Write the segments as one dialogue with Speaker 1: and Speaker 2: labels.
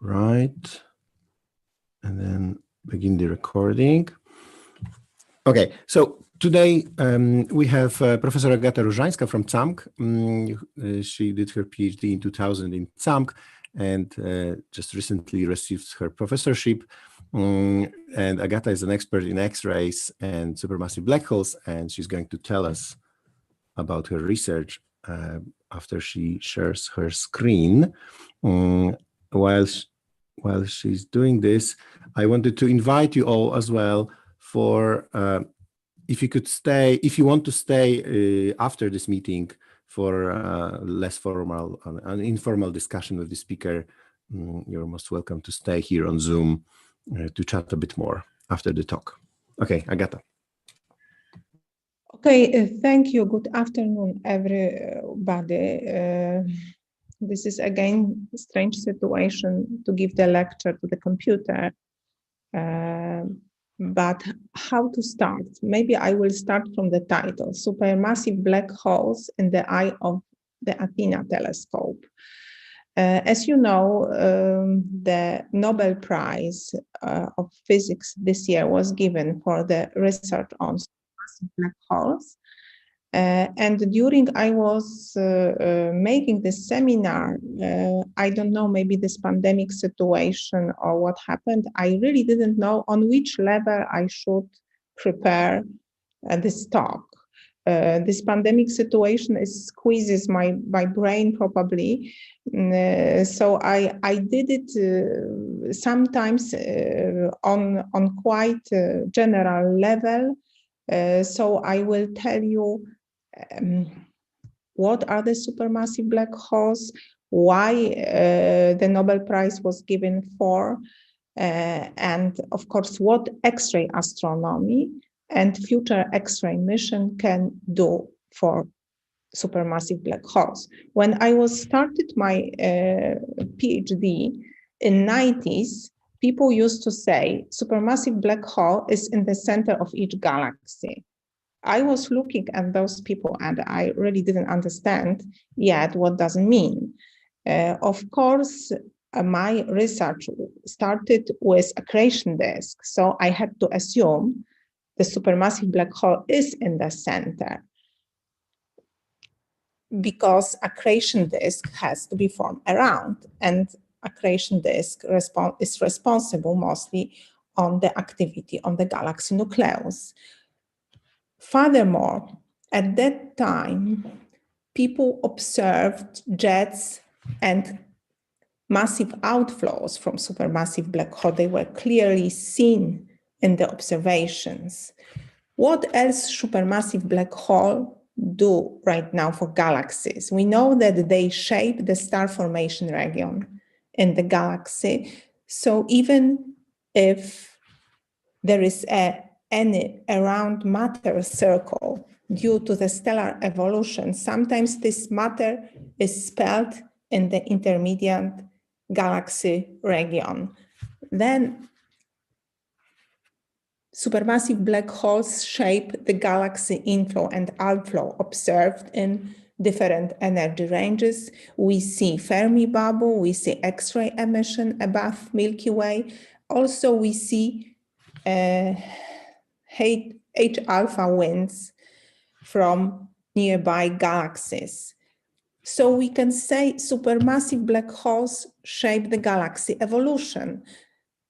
Speaker 1: right, and then begin the recording. Okay, so today we have Professor Agata Rozanska from CAMK. She did her PhD in 2000 in CAMK and just recently received her professorship. And Agata is an expert in X-rays and supermassive black holes, and she's going to tell us about her research after she shares her screen. While she's doing this, I wanted to invite you all as well for if you want to stay after this meeting for less formal, an informal discussion with the speaker. You're most welcome to stay here on Zoom to chat a bit more after the talk. Okay, Agata.
Speaker 2: Okay, thank you. Good afternoon, everybody. This is again a strange situation to give the lecture to the computer. But how to start? Maybe I will start from the title, Supermassive Black Holes in the Eye of the Athena Telescope. As you know, the Nobel Prize of Physics this year was given for the research on supermassive black holes. And during I was making this seminar, I don't know, maybe this pandemic situation or what happened, I really didn't know on which level I should prepare this talk. This pandemic situation squeezes my brain probably. So I did it sometimes on quite a general level. So I will tell you what are the supermassive black holes, why the Nobel Prize was given for, and of course what X-ray astronomy and future X-ray mission can do for supermassive black holes. When I was started my PhD in 90s, people used to say supermassive black hole is in the center of each galaxy. I was looking at those people and I really didn't understand yet what does it mean. Of course, my research started with accretion disk, so I had to assume the supermassive black hole is in the center because accretion disk has to be formed around, and accretion disk is responsible mostly on the activity on the galaxy nucleus. Furthermore, at that time, people observed jets and massive outflows from supermassive black hole. They were clearly seen in the observations. What else supermassive black hole do right now for galaxies? We know that they shape the star formation region in the galaxy. So even if there is any around matter circle due to the stellar evolution, sometimes this matter is spelled in the intermediate galaxy region. Then supermassive black holes shape the galaxy inflow and outflow observed in different energy ranges. We see Fermi bubble, we see X-ray emission above Milky Way. Also, we see H-alpha winds from nearby galaxies. So we can say supermassive black holes shape the galaxy evolution.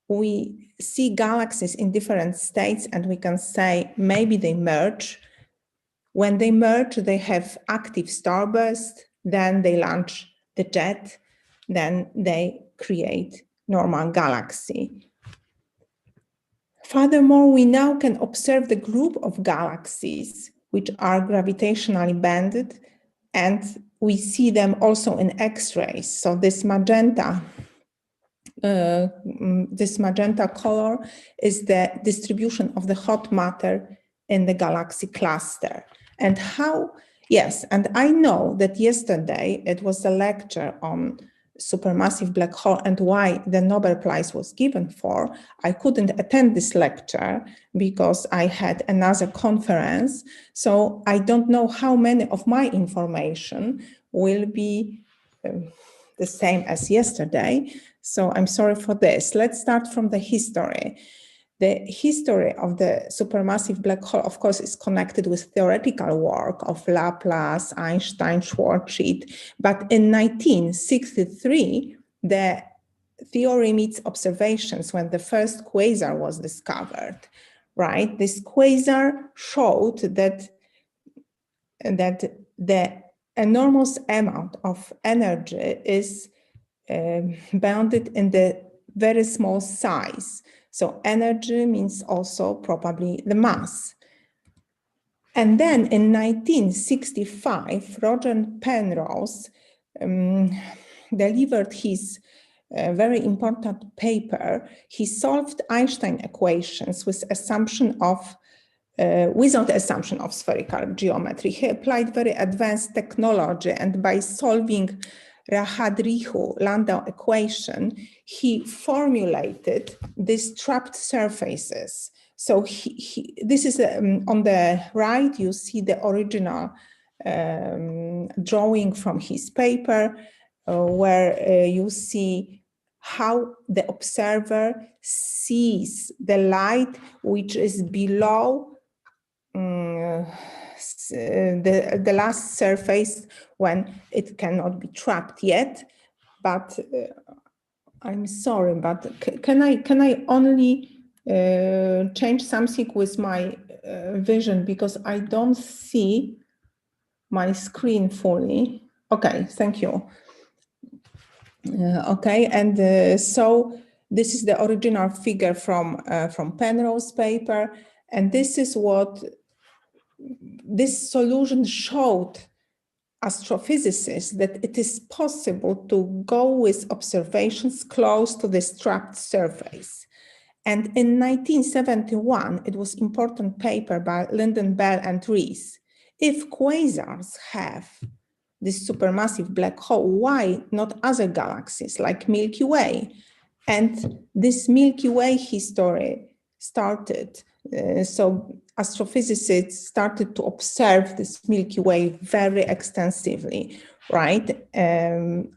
Speaker 2: We see galaxies in different states and we can say maybe they merge. When they merge, they have active starburst, then they launch the jet, then they create normal galaxy. Furthermore, we now can observe the group of galaxies which are gravitationally banded, and we see them also in X-rays. So this magenta color is the distribution of the hot matter in the galaxy cluster. And how, yes, and I know that yesterday it was a lecture on supermassive black hole and why the Nobel Prize was given for. I couldn't attend this lecture because I had another conference. So I don't know how many of my information will be the same as yesterday, so I'm sorry for this. Let's start from the history. The history of the supermassive black hole, of course, is connected with theoretical work of Laplace, Einstein, Schwarzschild, but in 1963, the theory meets observations when the first quasar was discovered, right? This quasar showed that the enormous amount of energy is bounded in the very small size. So energy means also probably the mass. And then in 1965, Roger Penrose delivered his very important paper. He solved Einstein equations with assumption of without assumption of spherical geometry. He applied very advanced technology, and by solving Rahadrihu-Landau equation, he formulated these trapped surfaces. So this is on the right, you see the original drawing from his paper, where you see how the observer sees the light which is below the last surface when it cannot be trapped yet. But I'm sorry, but can I only change something with my vision, because I don't see my screen fully. Okay, thank you. Okay, and so this is the original figure from Penrose's paper, and this is what this solution showed astrophysicists, that it is possible to go with observations close to this trapped surface. And in 1971, it was an important paper by Lyndon Bell and Rees. If quasars have this supermassive black hole, why not other galaxies like Milky Way? And this Milky Way history started. So astrophysicists started to observe this Milky Way very extensively, right?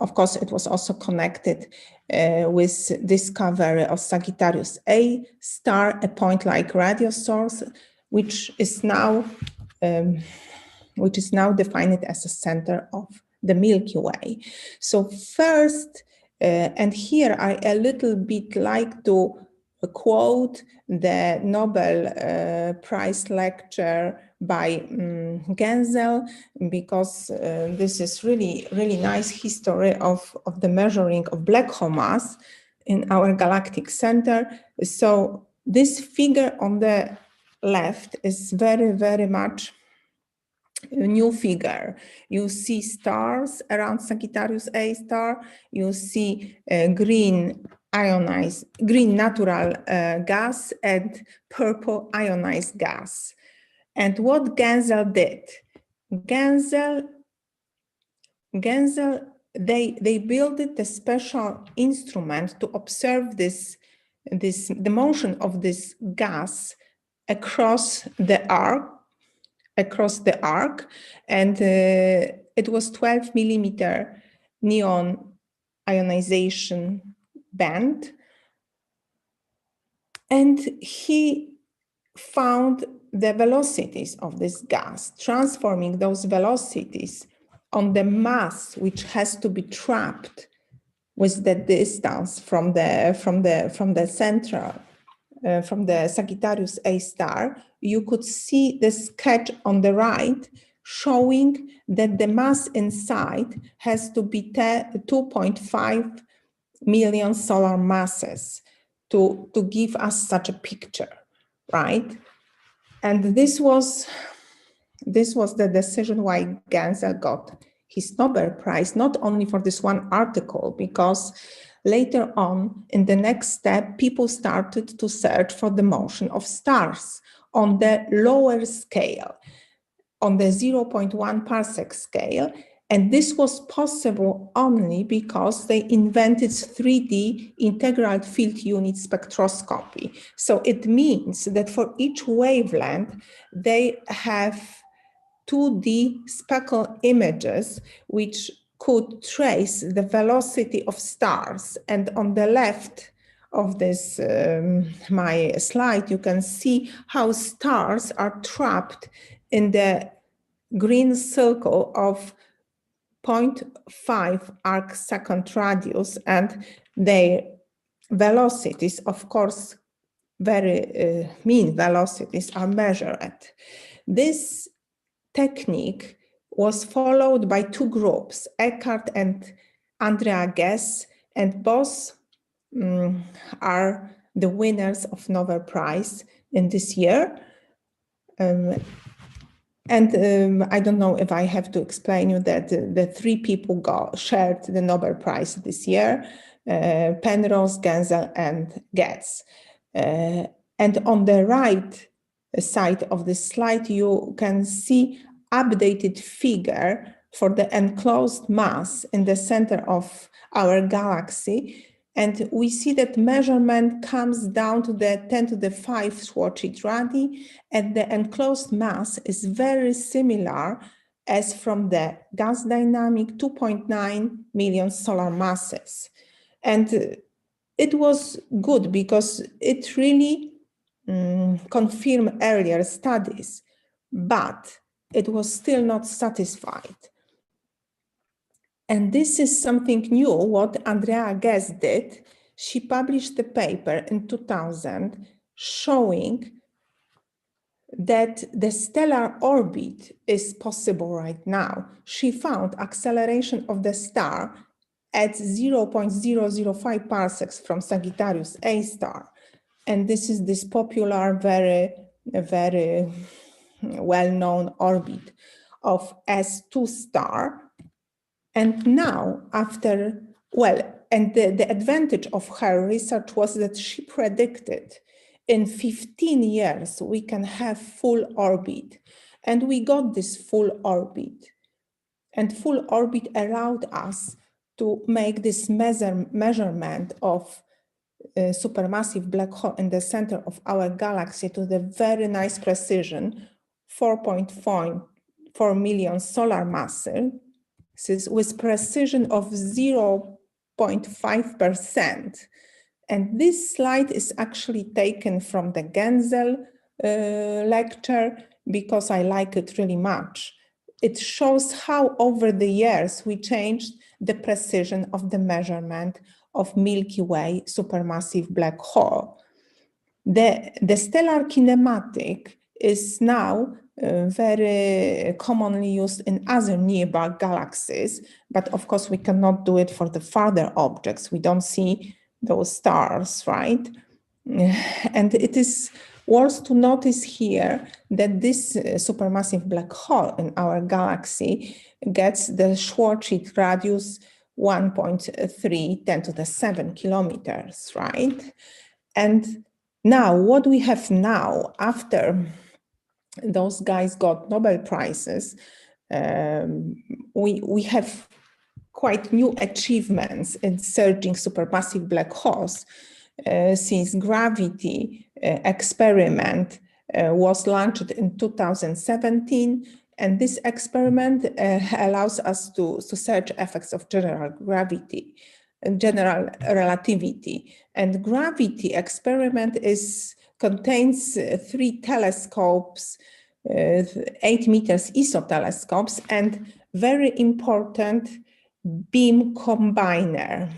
Speaker 2: Of course, it was also connected with discovery of Sagittarius A star, a point-like radio source, which is now defined as a center of the Milky Way. So first, and here I a little bit like to quote the Nobel Prize lecture by Genzel, because this is really nice history of the measuring of black hole mass in our galactic center. So this figure on the left is very much a new figure. You see stars around Sagittarius A star. You see green natural gas and purple ionized gas. And what Genzel did, they built a special instrument to observe the motion of this gas across the arc, and it was 12 millimeter neon ionization band. And he found the velocities of this gas, transforming those velocities on the mass which has to be trapped with the distance from the central, from the Sagittarius A star. You could see the sketch on the right showing that the mass inside has to be 2.5 million solar masses to give us such a picture, right? And this was the decision why Genzel got his Nobel Prize, not only for this one article, because later on, in the next step, people started to search for the motion of stars on the lower scale, on the 0.1 parsec scale. And this was possible only because they invented 3D integral field unit spectroscopy. So it means that for each wavelength, they have 2D speckle images, which could trace the velocity of stars. And on the left of this, my slide, you can see how stars are trapped in the green circle of 0.5 arc-second radius, and their velocities, of course, very mean velocities, are measured. This technique was followed by two groups, Eckhart and Andrea Ghez, and both are the winners of Nobel Prize in this year. I don't know if I have to explain you that the three people shared the Nobel Prize this year, Penrose, Genzel, and Getz. And on the right side of the slide, you can see updated figure for the enclosed mass in the center of our galaxy. And we see that measurement comes down to the 10 to the 5 Schwarzschild radii, and the enclosed mass is very similar as from the gas dynamic 2.9 million solar masses. And it was good because it really confirmed earlier studies, but it was still not satisfied. And this is something new, what Andrea Ghez did. She published the paper in 2000 showing that the stellar orbit is possible right now. She found acceleration of the star at 0.005 parsecs from Sagittarius A star. And this is this popular, very well-known orbit of S2 star. And now after, and the advantage of her research was that she predicted in 15 years, we can have full orbit. And we got this full orbit. And full orbit allowed us to make this measurement of supermassive black hole in the center of our galaxy to the very nice precision, 4.4 million solar masses, with precision of 0.5%. And this slide is actually taken from the Genzel lecture because I like it really much. It shows how over the years we changed the precision of the measurement of Milky Way supermassive black hole. The stellar kinematic is now very commonly used in other nearby galaxies, but of course we cannot do it for the farther objects. We don't see those stars, right? And it is worth to notice here that this supermassive black hole in our galaxy gets the Schwarzschild radius 1.3 10 to the 7 kilometers, right? And now what we have now after those guys got Nobel Prizes, we have quite new achievements in searching supermassive black holes since gravity experiment was launched in 2017. And this experiment allows us to search effects of general gravity and general relativity. And gravity experiment contains 3 telescopes, 8 meters ESO telescopes, and very important beam combiner,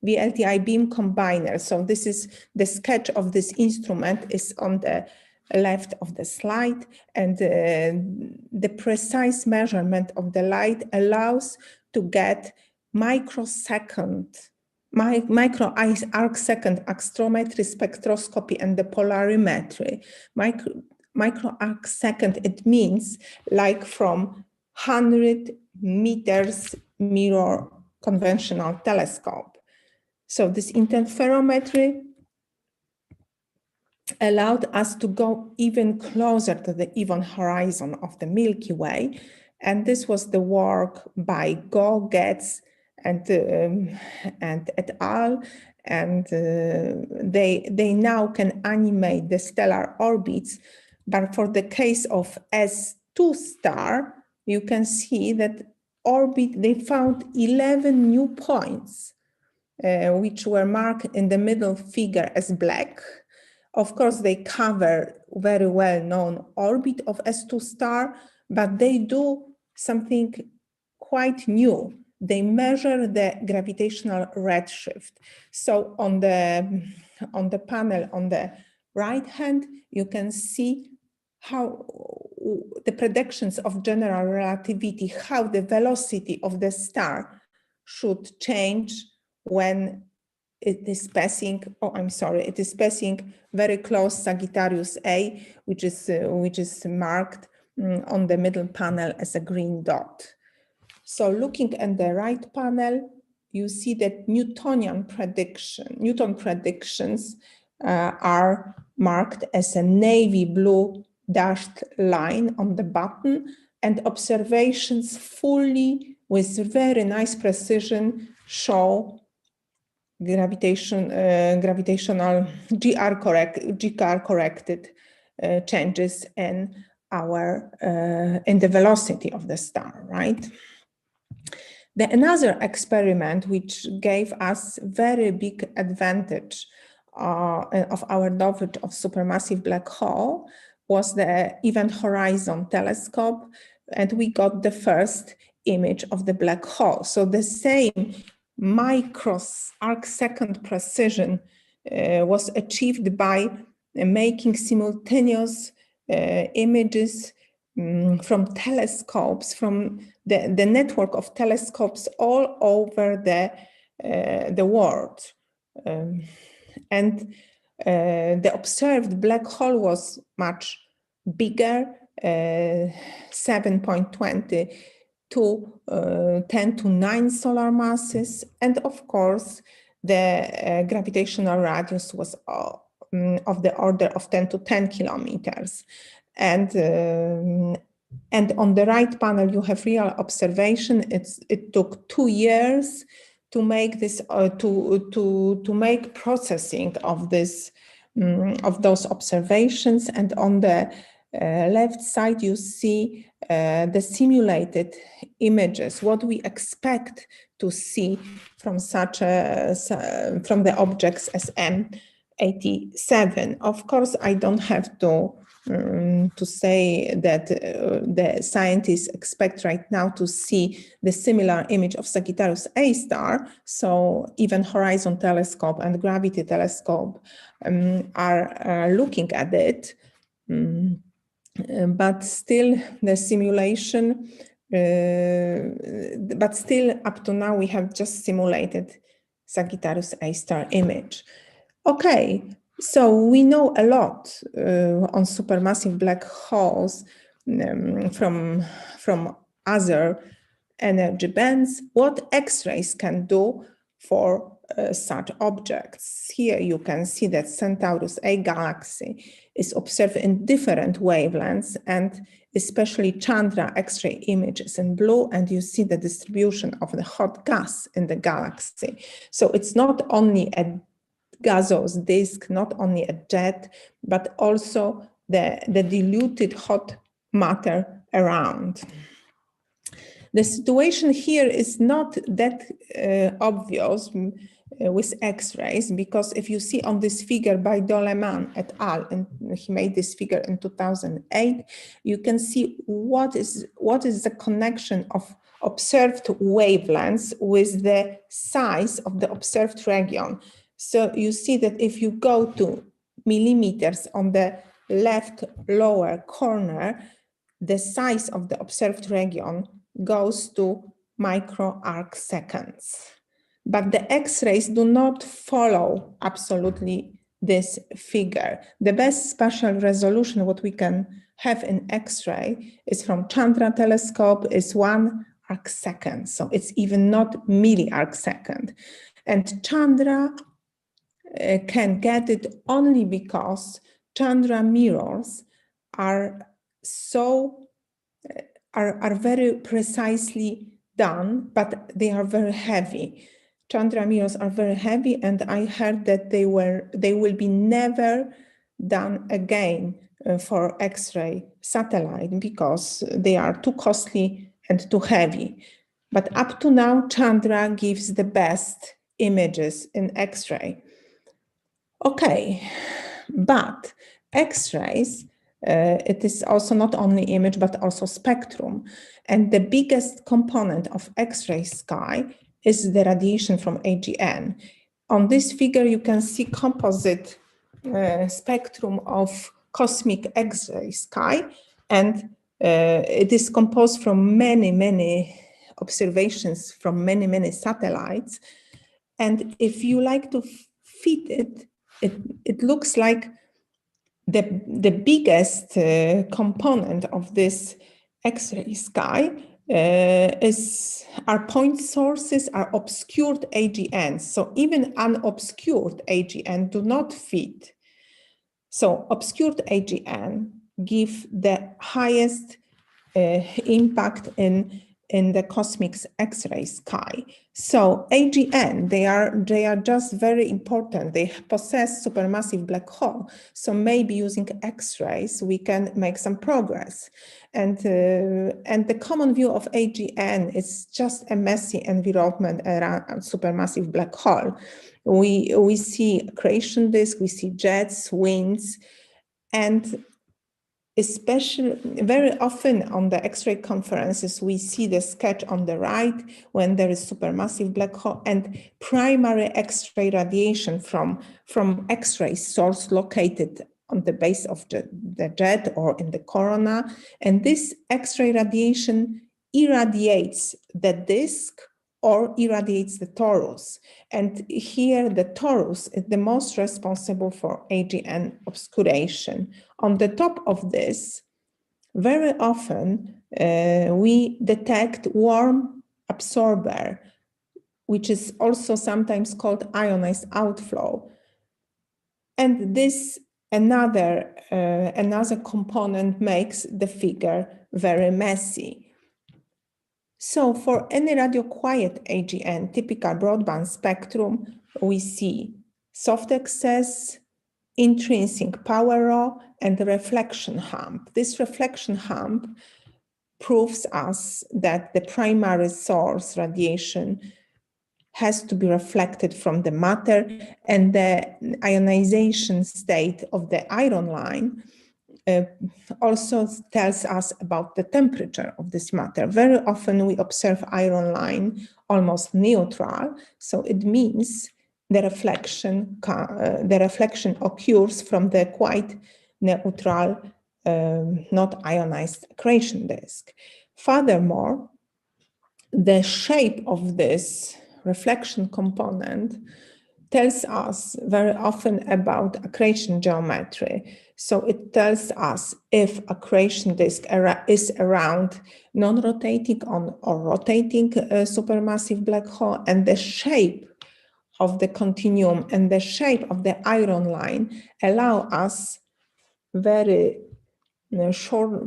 Speaker 2: VLTI beam combiner. So this is the sketch of this instrument is on the left of the slide, and the precise measurement of the light allows to get micro arc second astrometry, spectroscopy, and the polarimetry. Micro arc second, it means like from 100 meters mirror conventional telescope. So this interferometry allowed us to go even closer to the even horizon of the Milky Way. And this was the work by Go, Getz, and et al. And they now can animate the stellar orbits. But for the case of S2 star, you can see that orbit, they found 11 new points, which were marked in the middle figure as black. Of course, they cover very well-known orbit of S2 star, but they do something quite new. They measure the gravitational redshift. So on the panel on the right hand, you can see how the predictions of general relativity, how the velocity of the star should change when it is passing, it is passing very close Sagittarius A, which is marked on the middle panel as a green dot. So looking at the right panel, you see that Newton predictions are marked as a navy blue dashed line on the bottom, and observations fully with very nice precision show gravitational GR corrected changes in in the velocity of the star, right? Another experiment which gave us very big advantage of our knowledge of supermassive black hole was the Event Horizon telescope, and we got the first image of the black hole. So the same micro arc-second precision was achieved by making simultaneous images from telescopes, from the network of telescopes all over the world. And the observed black hole was much bigger, 7.20 to 10 to 9 solar masses. And of course, the gravitational radius was of the order of 10 to 10 kilometers. And on the right panel, you have real observation. It took 2 years to make this, to make processing of this, of those observations. And on the left side, you see the simulated images, what we expect to see from such from the objects as M87. Of course, I don't have to say that the scientists expect right now to see the similar image of Sagittarius A star. So even Horizon Telescope and Gravity Telescope are looking at it. But still the simulation, but still up to now we have just simulated Sagittarius A star image. Okay, so we know a lot on supermassive black holes from other energy bands, what X-rays can do for such objects. Here you can see that Centaurus A galaxy is observed in different wavelengths, and especially Chandra X-ray images in blue, and you see the distribution of the hot gas in the galaxy. So it's not only a gaseous disk, not only a jet, but also the diluted hot matter around. The situation here is not that obvious with X-rays, because if you see on this figure by Doleman et al., and he made this figure in 2008, you can see what is the connection of observed wavelengths with the size of the observed region. So you see that if you go to millimeters on the left lower corner, the size of the observed region goes to micro arc seconds. But the X-rays do not follow absolutely this figure. The best spatial resolution what we can have in X-ray is from Chandra telescope is 1 arc second. So it's even not milli arc second. And Chandra can get it only because Chandra mirrors are very precisely done, but they are very heavy. Chandra mirrors are very heavy, and I heard that they will be never done again for X-ray satellite because they are too costly and too heavy. But up to now, Chandra gives the best images in X-ray. Okay, but X-rays, it is also not only image, but also spectrum. And the biggest component of X-ray sky is the radiation from AGN. On this figure, you can see composite spectrum of cosmic X-ray sky, and it is composed from many observations from many satellites. And if you like to fit it, it looks like the biggest component of this X-ray sky are point sources, are obscured AGNs. So even unobscured AGN do not fit. So obscured AGN give the highest impact in the cosmic X-ray sky. So AGN, they are just very important. They possess supermassive black hole. So maybe using X-rays, we can make some progress. And the common view of AGN is just a messy environment around a supermassive black hole. We see accretion disk, we see jets, winds, and especially very often on the X-ray conferences, we see the sketch on the right when there is supermassive black hole and primary X-ray radiation from X-ray source located on the base of the jet or in the corona. And this X-ray radiation irradiates the disk or irradiates the torus. And here the torus is the most responsible for AGN obscuration. On the top of this, very often we detect warm absorber, which is also sometimes called ionized outflow. And this another component makes the figure very messy. So for any radio quiet AGN, typical broadband spectrum, we see soft excess, intrinsic power law, and reflection hump. This reflection hump proves us that the primary source radiation has to be reflected from the matter, and the ionization state of the iron line also tells us about the temperature of this matter. Very often we observe iron line almost neutral, so it means the reflection occurs from the quite neutral, not ionized accretion disk. Furthermore, the shape of this reflection component tells us very often about accretion geometry. So it tells us if accretion disk is around non-rotating or rotating supermassive black hole, and the shape of the continuum and the shape of the iron line allow us very short,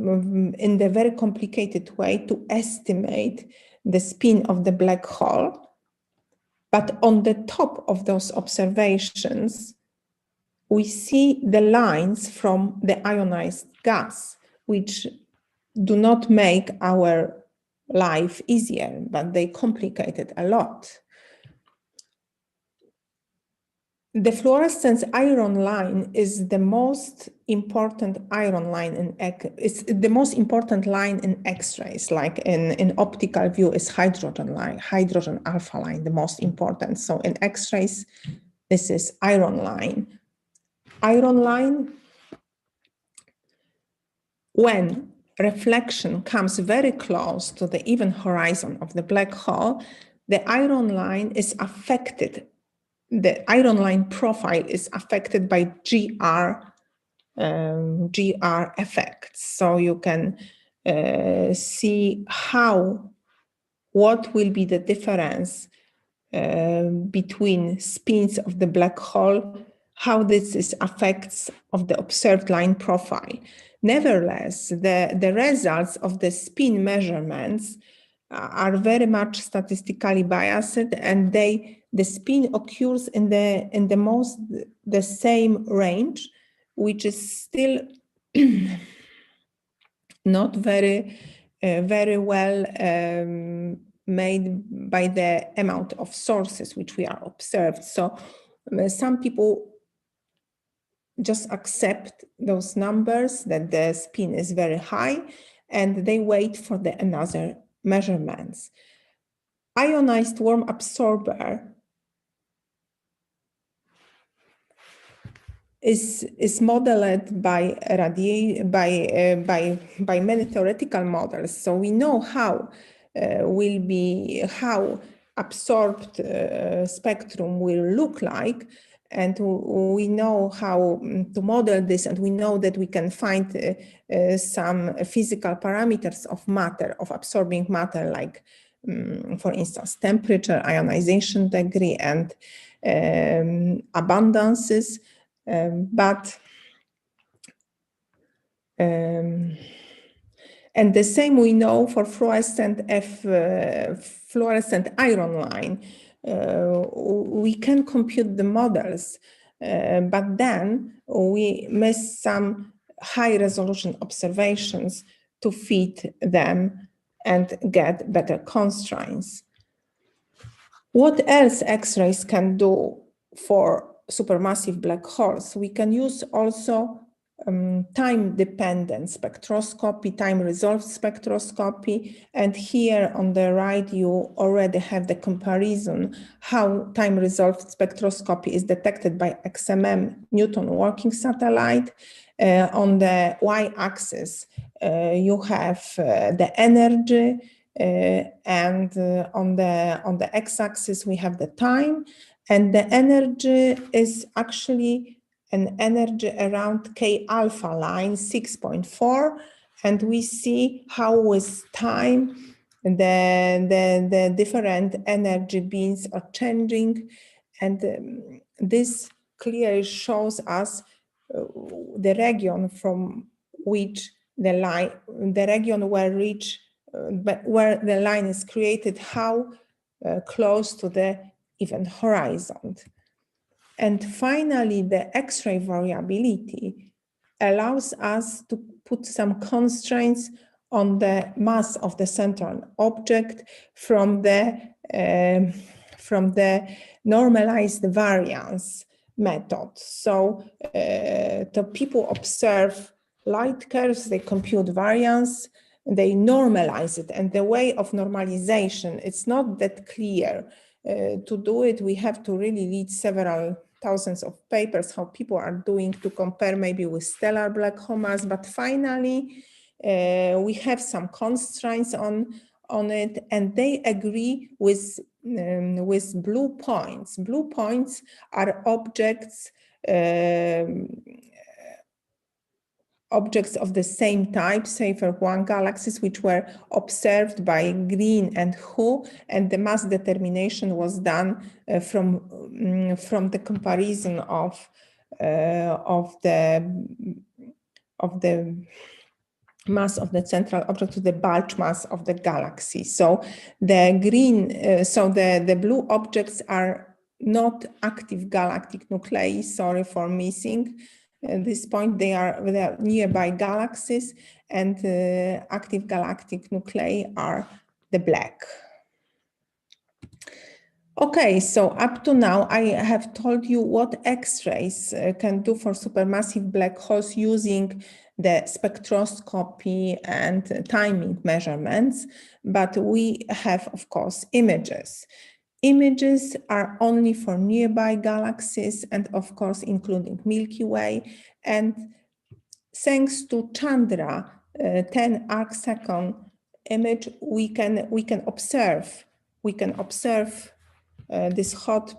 Speaker 2: in the very complicated way, to estimate the spin of the black hole. But on the top of those observations, we see the lines from the ionized gas, which do not make our life easier, but they complicate it a lot. The fluorescence iron line is the most important iron line it's the most important line in X-rays. Like in optical view is hydrogen line, hydrogen alpha line, the most important. So in X-rays, this is iron line. Iron line, when reflection comes very close to the even horizon of the black hole, the iron line is affected. The iron line profile is affected by GR effects. So you can see what will be the difference between spins of the black hole, how this is affects of the observed line profile. Nevertheless, the results of the spin measurements are very much statistically biased, and the spin occurs in the same range, which is still not very well made by the amount of sources which we are observed. So some people just accept those numbers that the spin is very high, and they wait for the another measurements. Ionized worm absorber is modeled by many theoretical models. So we know how absorbed spectrum will look like, and we know how to model this, and we know that we can find some physical parameters of matter, of absorbing matter, like for instance, temperature, ionization degree, and abundances. And the same we know for fluorescent iron line. We can compute the models, but then we miss some high resolution observations to fit them and get better constraints. What else X-rays can do for supermassive black holes? We can use also time-dependent spectroscopy, time-resolved spectroscopy. And here on the right, you already have the comparison how time-resolved spectroscopy is detected by XMM Newton working satellite. On the y-axis, you have the energy, and on the x-axis we have the time, and the energy is actually an energy around K alpha line 6.4, and we see how with time the different energy beams are changing, and this clearly shows us the region from which the region where the line is created, how close to the event horizon. And finally, the X-ray variability allows us to put some constraints on the mass of the central object from the normalized variance method. So people observe light curves, they compute variance, they normalize it, and the way of normalization, it's not that clear. To do it, we have to really read several thousands of papers, how people are doing to compare maybe with stellar black hole mass, but finally we have some constraints on it, and they agree with blue points. Blue points are objects of the same type, say for one galaxies, which were observed by Green and Hu, and the mass determination was done from the comparison of the mass of the central object to the bulk mass of the galaxy. So the blue objects are not active galactic nuclei. Sorry for missing. At this point, they are nearby galaxies, and active galactic nuclei are the black. Okay, so up to now, I have told you what X-rays can do for supermassive black holes using the spectroscopy and timing measurements, but we have, of course, images. Images are only for nearby galaxies and, of course, including Milky Way. And thanks to Chandra 10 arcsecond image, we can observe this hot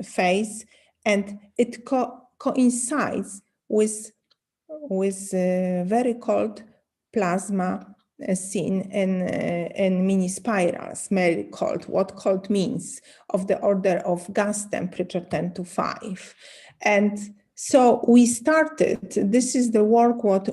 Speaker 2: phase, and it coincides with very cold plasma seen in mini spirals, very cold. What cold means of the order of gas temperature 10 to 5. And so we started, this is the work what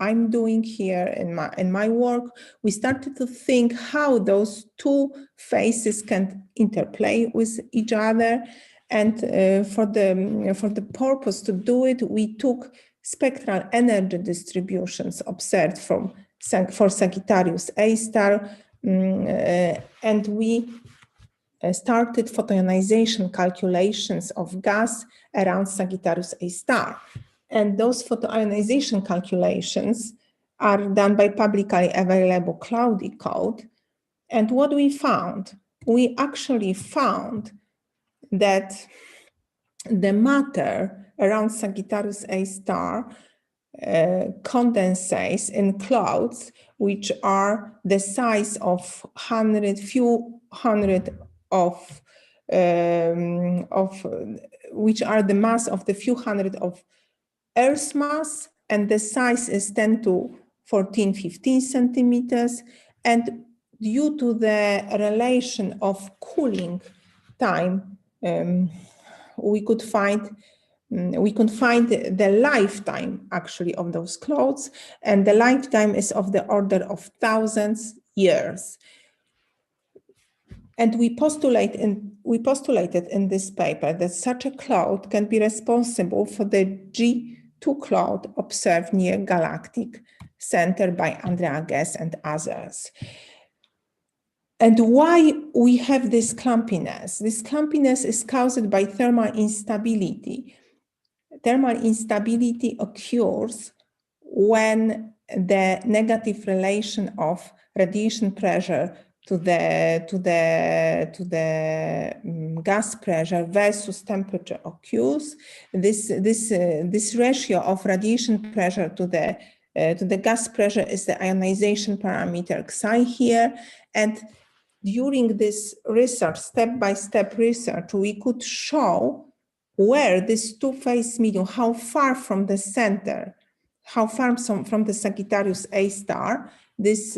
Speaker 2: I'm doing here in my work. We started to think how those two phases can interplay with each other. And for the purpose to do it, we took spectral energy distributions observed for Sagittarius A star, And we started photoionization calculations of gas around Sagittarius A star. And those photoionization calculations are done by publicly available cloudy code. And what we found? We actually found that the matter around Sagittarius A star condensates in clouds which are the size of few hundred of which are the mass of the few hundred of Earth's mass, and the size is 10 to 14, 15 centimeters. And due to the relation of cooling time, we could find the lifetime actually of those clouds, and the lifetime is of the order of thousands years. And we postulated in this paper that such a cloud can be responsible for the G2 cloud observed near galactic center by Andrea Ghez and others. And why we have this clumpiness? This clumpiness is caused by thermal instability. Thermal instability occurs when the negative relation of radiation pressure to the gas pressure versus temperature occurs. This ratio of radiation pressure to the gas pressure is the ionization parameter Xi here. And during this research, step-by-step research, we could show where this two-phase medium, how far from the center, how far from the Sagittarius A star, this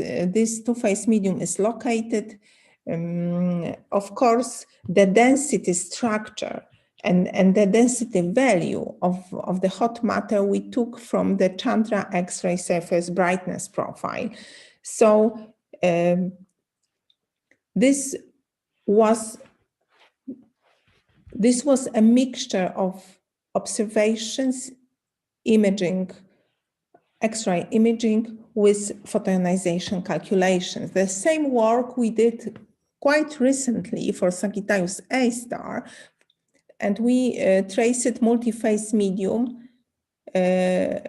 Speaker 2: two-phase medium is located. Of course, the density structure and the density value of the hot matter we took from the Chandra X-ray surface brightness profile. So this was a mixture of observations, imaging, X-ray imaging with photoionization calculations. The same work we did quite recently for Sagittarius A star, and we traced multi-phase medium in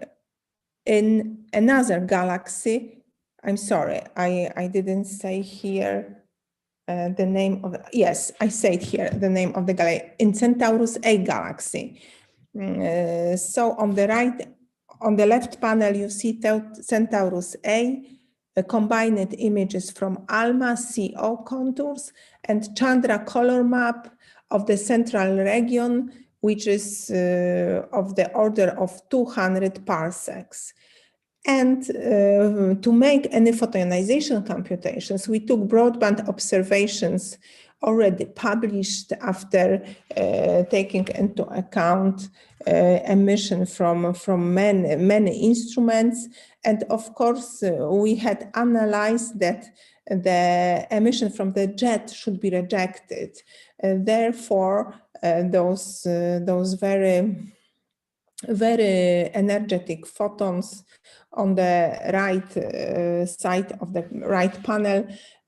Speaker 2: another galaxy. I'm sorry, I didn't say here the name of, yes, I said here the name of the galaxy, in Centaurus A galaxy. So on the right, on the left panel, you see Centaurus A, combined images from ALMA CO contours and Chandra color map of the central region, which is of the order of 200 parsecs. And to make any photoionization computations, we took broadband observations already published after taking into account emission from many instruments. And of course, we had analyzed that the emission from the jet should be rejected. Therefore, those very energetic photons on the right side of the right panel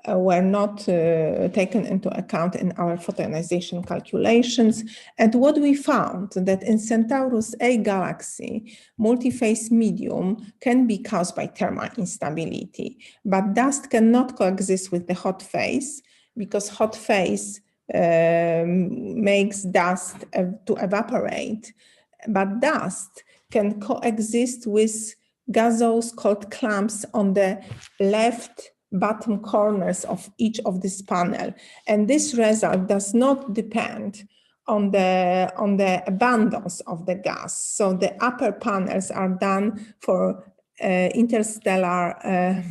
Speaker 2: were not taken into account in our photoionization calculations. And what we found that in Centaurus A galaxy, multi-phase medium can be caused by thermal instability, but dust cannot coexist with the hot phase because hot phase makes dust to evaporate. But dust can coexist with gaseous cold clumps on the left bottom corners of each of this panel. And this result does not depend on the abundance of the gas. So the upper panels are done for interstellar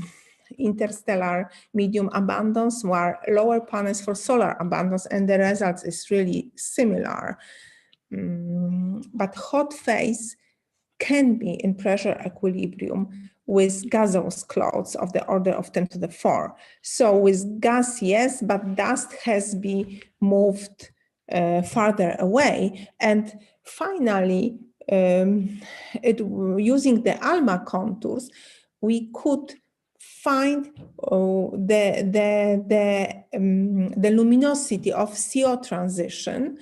Speaker 2: medium abundance, while lower panels for solar abundance, and the result is really similar. But hot phase can be in pressure equilibrium with gaseous clouds of the order of 10 to the 4. So with gas, yes, but dust has been moved farther away. And finally, using the ALMA contours, we could find the luminosity of CO transition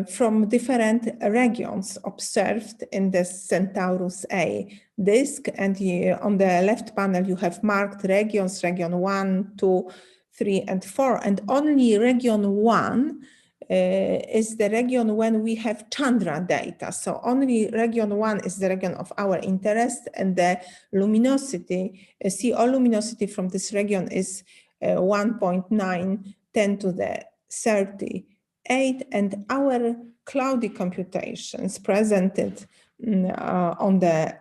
Speaker 2: from different regions observed in the Centaurus A disk. And on the left panel, you have marked regions, region 1, 2, 3, and 4. And only region 1 is the region when we have Chandra data. So only region 1 is the region of our interest, and the luminosity, CO luminosity from this region is 1.9 10 to the 38, and our cloudy computations presented on the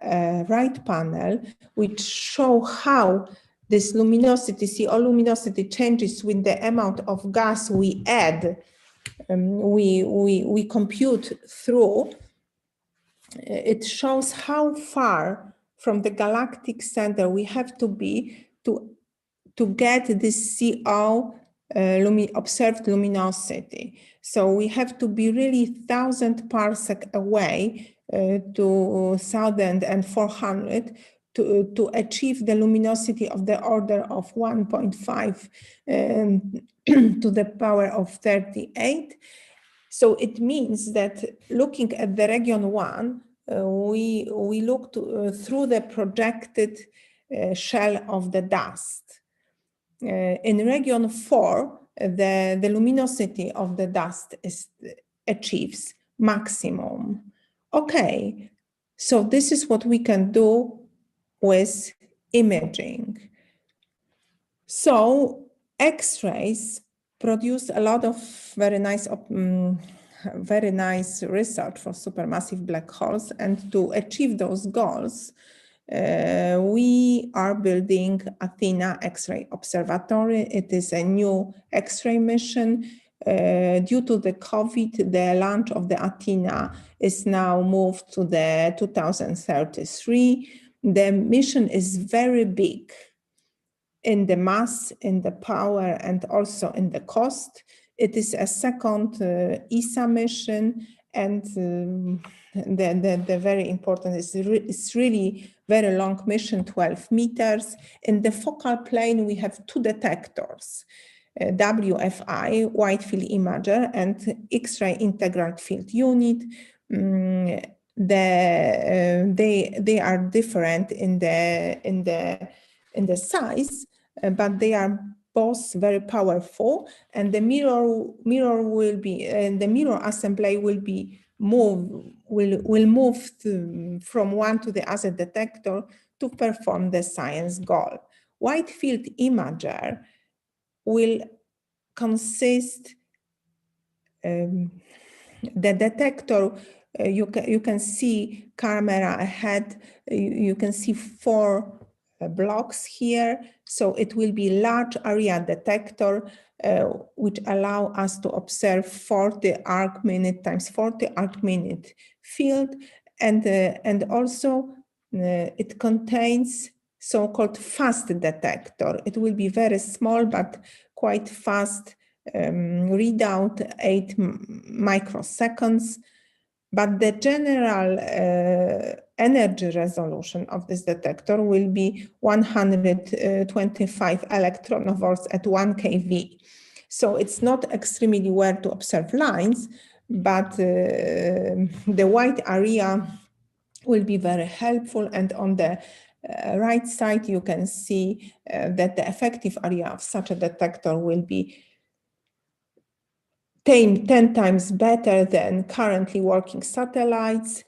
Speaker 2: right panel, which show how this luminosity, CO luminosity, changes with the amount of gas we add, we compute through. It shows how far from the galactic center we have to be to get this CO observed luminosity. So we have to be really 1,000 parsec away to 1,400 to achieve the luminosity of the order of 1.5 to the power of 38. So it means that looking at the region 1, we looked through the projected shell of the dust. In region 4, the luminosity of the dust achieves maximum. Okay, so this is what we can do with imaging. So X-rays produce a lot of very nice research for supermassive black holes, and to achieve those goals, we are building Athena X-ray Observatory. It is a new X-ray mission. Due to the COVID, the launch of the Athena is now moved to the 2033. The mission is very big in the mass, in the power, and also in the cost. It is a second ESA mission, and the very important is it's really very long mission, 12 meters. In the focal plane, we have two detectors, WFI, wide field imager, and X-ray integral field unit. They are different in the size, but they are both very powerful, and the mirror will be, the mirror assembly will be will move from one to the other detector to perform the science goal. Wide field imager will consist, the detector, you can see camera ahead, you can see 4 blocks here. So it will be large area detector, which allow us to observe 40 arc minute times 40 arc minute field. And also it contains so-called fast detector. It will be very small, but quite fast, readout 8 microseconds. But the general energy resolution of this detector will be 125 electron volts at 1 kV. So it's not extremely well to observe lines, but the wide area will be very helpful. And on the right side, you can see that the effective area of such a detector will be 10 times better than currently working satellites,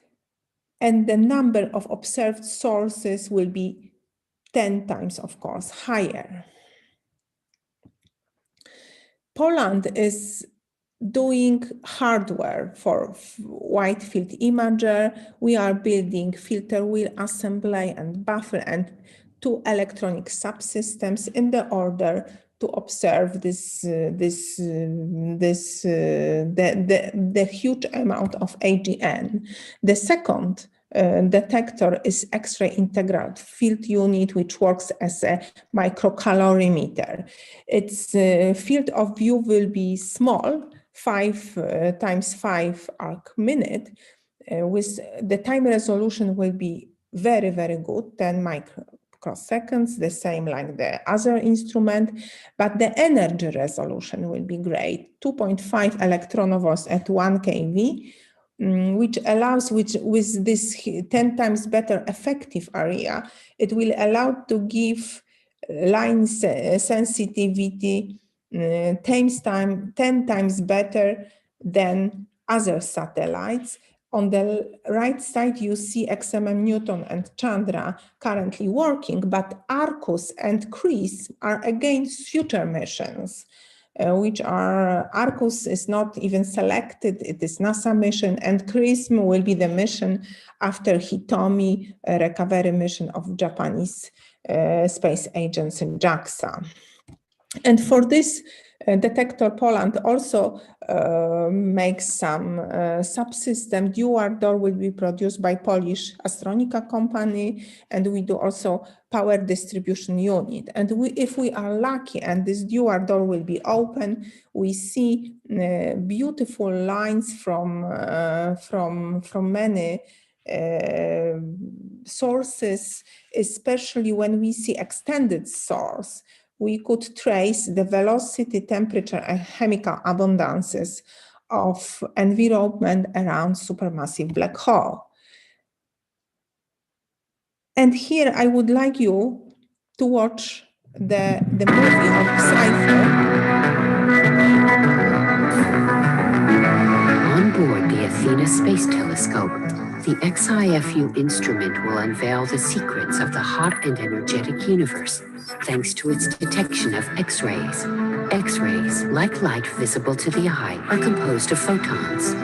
Speaker 2: and the number of observed sources will be 10 times, of course, higher. Poland is doing hardware for wide field imager. We are building filter wheel assembly and buffer and 2 electronic subsystems in the order to observe the huge amount of AGN. The second detector is X-ray integral field unit, which works as a microcalorimeter. Its field of view will be small, 5 times 5 arc minute, with the time resolution will be very, very good, 10 cross-seconds, the same like the other instrument, but the energy resolution will be great, 2.5 electron-volts at 1 keV, which allows, with this 10 times better effective area, it will allow to give line sensitivity 10 times better than other satellites. On the right side, you see XMM Newton and Chandra currently working, but Arcus and CRIS are again future missions, which are, Arcus is not even selected, it is NASA mission, and CRIS will be the mission after Hitomi recovery mission of Japanese space agency JAXA. And for this, Detector Poland also makes some subsystem. Dual-door will be produced by Polish Astronomical company, and we do also power distribution unit. And if we are lucky and this dual-door will be open, we see beautiful lines from many sources, especially when we see extended source. We could trace the velocity, temperature, and chemical abundances of environment around supermassive black hole. And here I would like you to watch the movie of Cypher.
Speaker 3: On board the Athena Space Telescope, the XIFU instrument will unveil the secrets of the hot and energetic universe, thanks to its detection of X-rays. X-rays, like light visible to the eye, are composed of photons.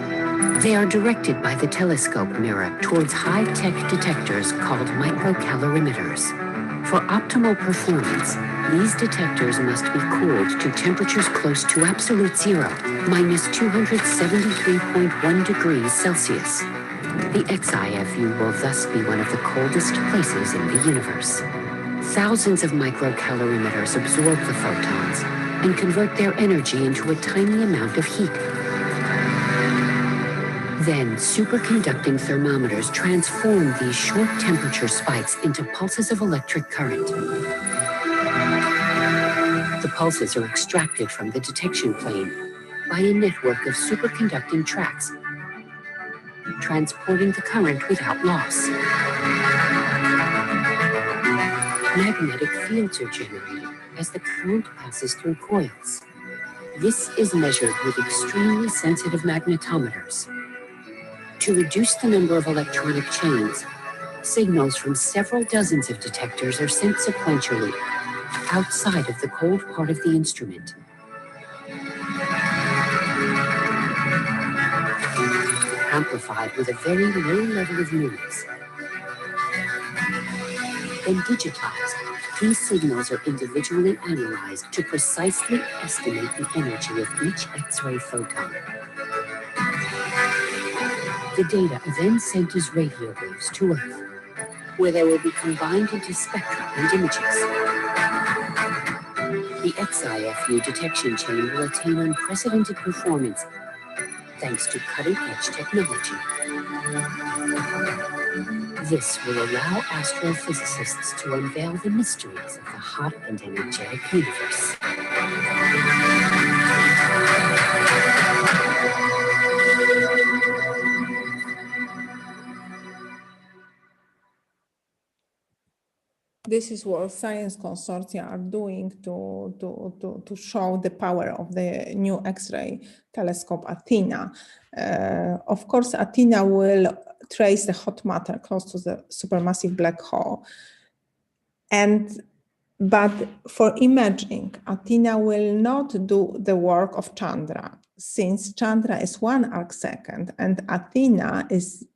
Speaker 3: They are directed by the telescope mirror towards high-tech detectors called microcalorimeters. For optimal performance, these detectors must be cooled to temperatures close to absolute zero, minus 273.1 degrees Celsius. The XIFU will thus be one of the coldest places in the universe. Thousands of microcalorimeters absorb the photons and convert their energy into a tiny amount of heat. Then, superconducting thermometers transform these short temperature spikes into pulses of electric current. The pulses are extracted from the detection plane by a network of superconducting tracks, transporting the current without loss. Magnetic fields are generated as the current passes through coils. This is measured with extremely sensitive magnetometers. To reduce the number of electronic chains, signals from several dozens of detectors are sent sequentially outside of the cold part of the instrument. Amplified with a very low level of noise. Then digitized, these signals are individually analyzed to precisely estimate the energy of each X-ray photon. The data are then sent as radio waves to Earth, where they will be combined into spectra and images. The XIFU detection chain will attain unprecedented performance thanks to cutting-edge technology. This will allow astrophysicists to unveil the mysteries of the hot and energetic universe.
Speaker 2: This is what science consortia are doing to show the power of the new X-ray telescope Athena. Of course, Athena will trace the hot matter close to the supermassive black hole. But for imaging, Athena will not do the work of Chandra, since Chandra is 1 arcsecond and Athena is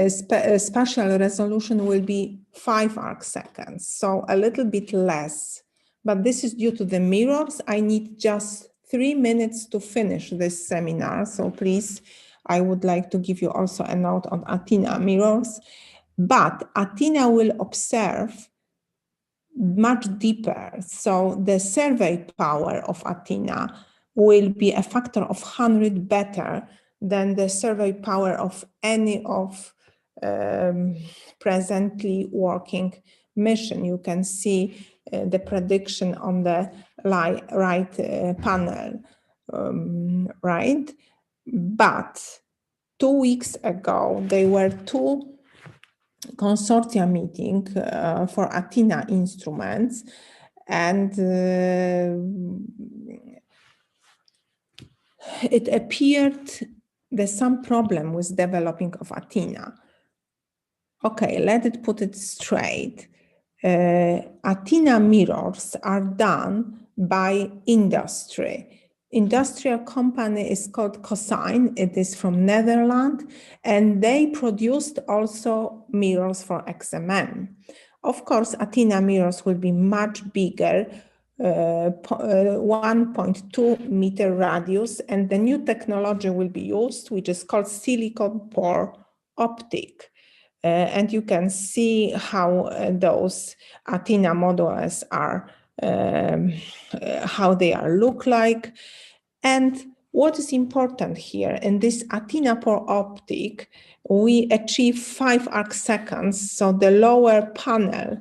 Speaker 2: spatial resolution will be 5 arcseconds, so a little bit less. But this is due to the mirrors. I need just 3 minutes to finish this seminar. So please, I would like to give you also a note on Athena mirrors. But Athena will observe much deeper. So the survey power of Athena will be a factor of 100 better than the survey power of any of presently working mission. You can see the prediction on the right panel, right? But 2 weeks ago, there were two consortia meeting for Athena instruments, and it appeared there's some problem with developing of Athena. Okay, let it put it straight. Athena mirrors are done by industry. Industrial company is called Cosine. It is from Netherlands, and they produced also mirrors for XMM. Of course, Athena mirrors will be much bigger, 1.2 meter radius, and the new technology will be used, which is called silicon pore optic. And you can see how those Athena modules are, how they are look like. And what is important here, in this Athena pore optic, we achieve 5 arc seconds. So the lower panel,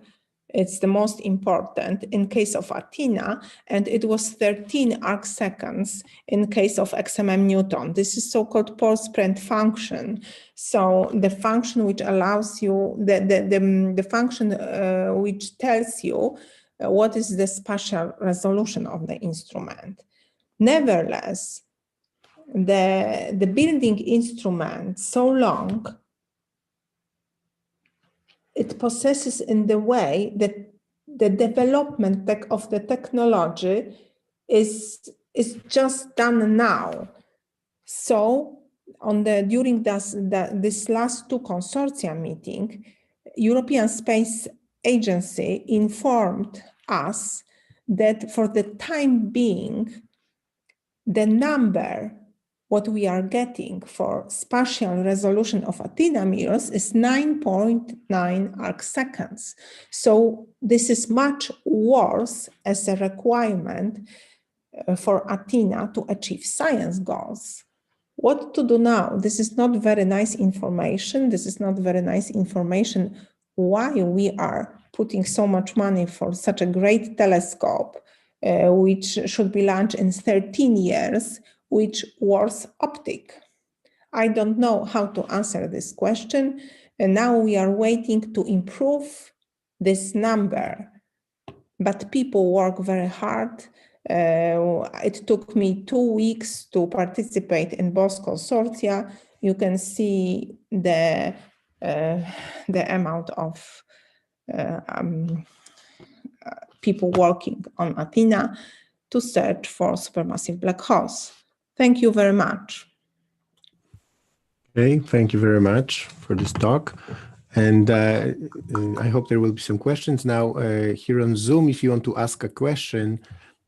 Speaker 2: it's the most important in case of Athena, and it was 13 arc seconds in case of XMM Newton. This is so-called pore spread function. So the function which allows you, the function which tells you what is the spatial resolution of the instrument. Nevertheless, the building instrument so long, it possesses in the way that the development of the technology is just done now. So during this last two consortia meeting, European Space Agency informed us that for the time being, the number what we are getting for spatial resolution of Athena mirrors is 9.9 arc seconds. So this is much worse as a requirement for Athena to achieve science goals. What to do now? This is not very nice information. This is not very nice information why we are putting so much money for such a great telescope, which should be launched in 13 years, which was optic. I don't know how to answer this question. And now we are waiting to improve this number. But people work very hard. It took me 2 weeks to participate in both consortia. You can see the amount of people working on Athena to search for supermassive black holes. Thank you very much.
Speaker 1: Okay, thank you very much for this talk. And I hope there will be some questions now here on Zoom. If you want to ask a question,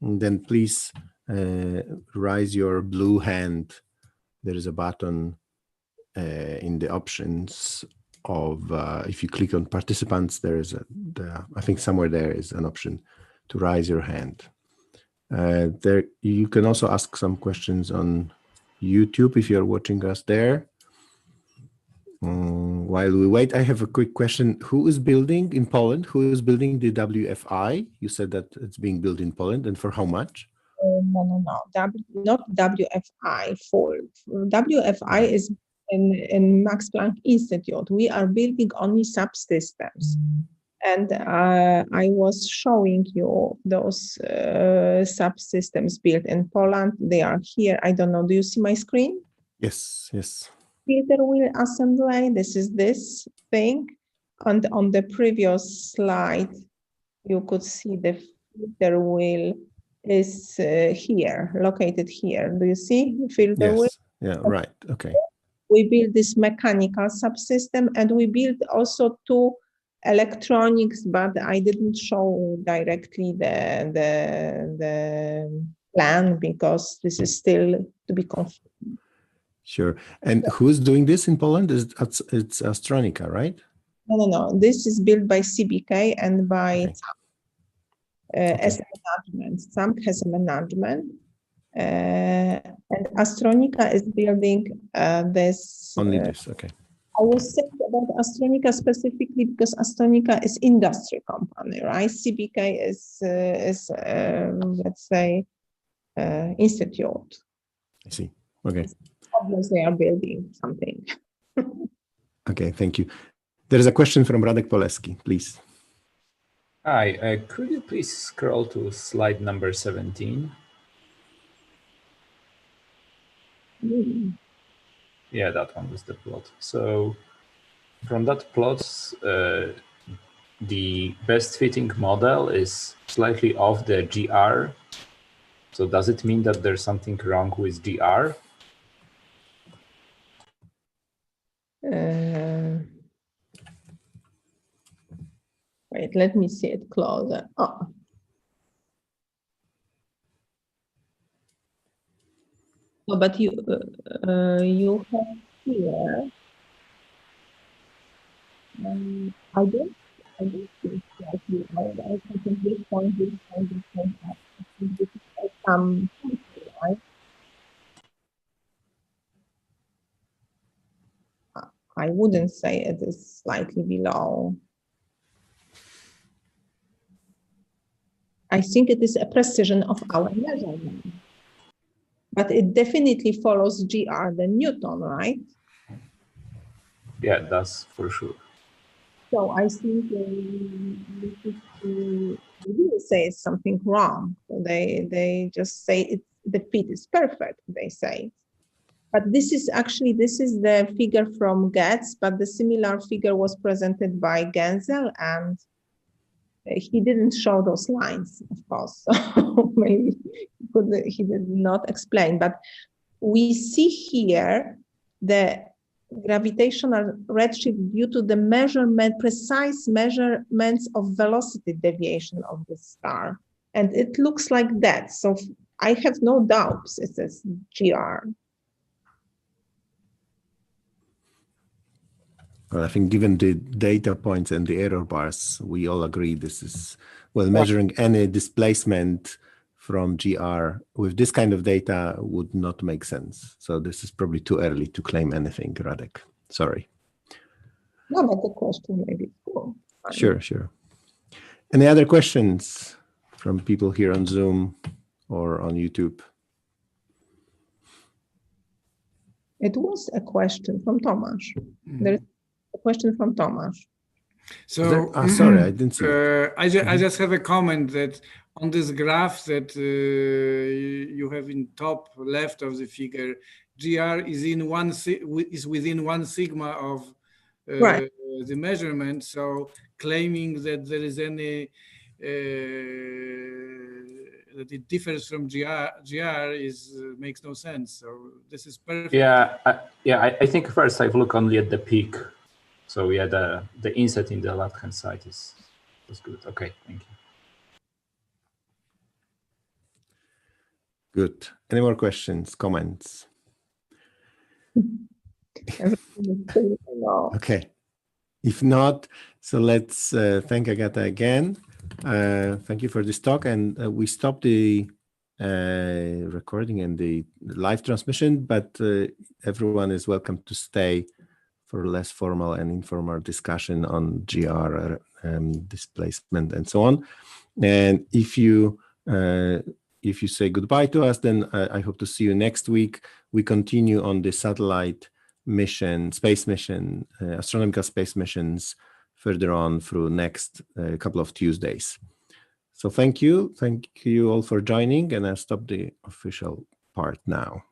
Speaker 1: then please raise your blue hand. There is a button in the options of, if you click on participants, there is I think somewhere there is an option to raise your hand. There, you can also ask some questions on YouTube if you're watching us there. While we wait, I have a quick question. Who is building in Poland? Who is building the WFI? You said that it's being built in Poland, and for how much?
Speaker 2: No. Not WFI full. WFI is in Max Planck Institute. We are building only subsystems. And I was showing you those subsystems built in Poland. They are here. I don't know. Do you see my screen?
Speaker 1: Yes, yes.
Speaker 2: Filter wheel assembly. This is this thing. And on the previous slide, you could see the filter wheel is here, located here. Do you see the filter wheel?
Speaker 1: Yeah, right. Okay.
Speaker 2: We built this mechanical subsystem, and we built also two electronics, but I didn't show directly the plan because this is still to be confirmed.
Speaker 1: Sure. And who's doing this in Poland? It's Astronomical, right?
Speaker 2: No. This is built by CBK and by CAMK as a management. CAMK has a management. And Astronomical is building this.
Speaker 1: Only this, okay.
Speaker 2: I was saying about Astronomical specifically because Astronomical is industry company, right? CBK is let's say, institute.
Speaker 1: I see. Okay.
Speaker 2: Obviously, they are building something.
Speaker 1: Okay, thank you. There is a question from Radek Poleski, please.
Speaker 4: Hi, could you please scroll to slide number 17? Yeah, that one was the plot. So from that plot, the best fitting model is slightly off the GR. So does it mean that there's something wrong with GR?
Speaker 2: Wait, let me see it closer. Oh. Oh, but you have here. I don't think that you are right. I think this point, this point, this point. I think this is some, right? I wouldn't say it is slightly below. I think it is a precision of our measurement. But it definitely follows GR, the Newton, right?
Speaker 4: Yeah, it does for sure.
Speaker 2: So I think they didn't say something wrong. They just say the fit is perfect, they say. But this is the figure from Getz, but the similar figure was presented by Genzel, and he didn't show those lines, of course. So maybe he did not explain. But we see here the gravitational redshift due to the precise measurements of velocity deviation of the star. And it looks like that. So I have no doubts it says GR.
Speaker 1: Well, I think given the data points and the error bars, we all agree this is, well, measuring any displacement from GR with this kind of data would not make sense. So this is probably too early to claim anything, Radek. Sorry.
Speaker 2: No, but the question may be cool.
Speaker 1: Sure. Any other questions from people here on Zoom or on YouTube?
Speaker 2: It was a question from Tomasz. There is a question from Tomasz.
Speaker 5: So,
Speaker 1: sorry, I didn't see it.
Speaker 5: I just have a comment that on this graph that you have in top left of the figure, GR is within 1 sigma of
Speaker 2: Right.
Speaker 5: the measurement. So claiming that there is any that it differs from GR makes no sense. So this is perfect.
Speaker 4: Yeah, I think first I've looked only at the peak. So yeah, the inset in the left-hand side was good. Okay, thank you.
Speaker 1: Good. Any more questions, comments? Okay. If not, so let's thank Agata again. Thank you for this talk. And we stopped the recording and the live transmission, but everyone is welcome to stay for less formal and informal discussion on GR displacement and so on. And if you say goodbye to us, then I hope to see you next week. We continue on the satellite mission, space mission, astronomical space missions further on through next couple of Tuesdays. So thank you all for joining, and I'll stop the official part now.